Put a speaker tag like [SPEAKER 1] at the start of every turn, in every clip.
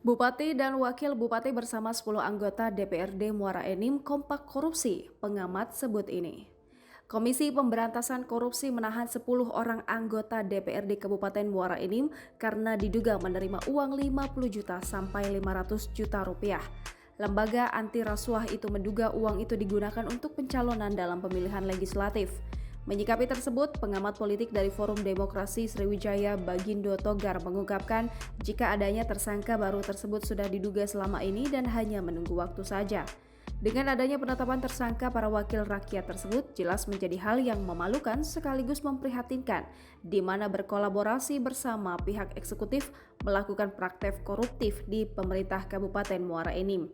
[SPEAKER 1] Bupati dan Wakil Bupati bersama 10 anggota DPRD Muara Enim kompak korupsi, pengamat sebut ini. Komisi Pemberantasan Korupsi menahan 10 orang anggota DPRD Kabupaten Muara Enim karena diduga menerima uang 50 juta sampai 500 juta rupiah. Lembaga anti rasuah itu menduga uang itu digunakan untuk pencalonan dalam pemilihan legislatif. Menyikapi tersebut, pengamat politik dari Forum Demokrasi Sriwijaya Bagindo Togar mengungkapkan jika adanya tersangka baru tersebut sudah diduga selama ini dan hanya menunggu waktu saja. Dengan adanya penetapan tersangka para wakil rakyat tersebut jelas menjadi hal yang memalukan sekaligus memprihatinkan, di mana berkolaborasi bersama pihak eksekutif melakukan praktek koruptif di pemerintah Kabupaten Muara Enim.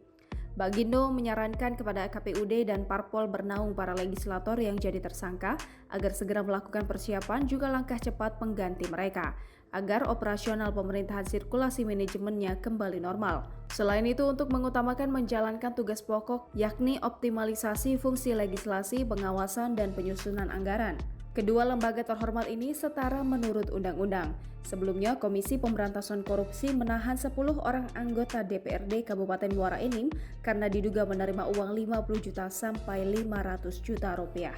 [SPEAKER 1] Bagindo menyarankan kepada KPUD dan parpol bernaung para legislator yang jadi tersangka agar segera melakukan persiapan juga langkah cepat pengganti mereka, agar operasional pemerintahan sirkulasi manajemennya kembali normal. Selain itu, untuk mengutamakan menjalankan tugas pokok, yakni optimalisasi fungsi legislasi, pengawasan, dan penyusunan anggaran. Kedua lembaga terhormat ini setara menurut undang-undang. Sebelumnya, Komisi Pemberantasan Korupsi menahan 10 orang anggota DPRD Kabupaten Muara Enim karena diduga menerima uang 50 juta sampai 500 juta rupiah.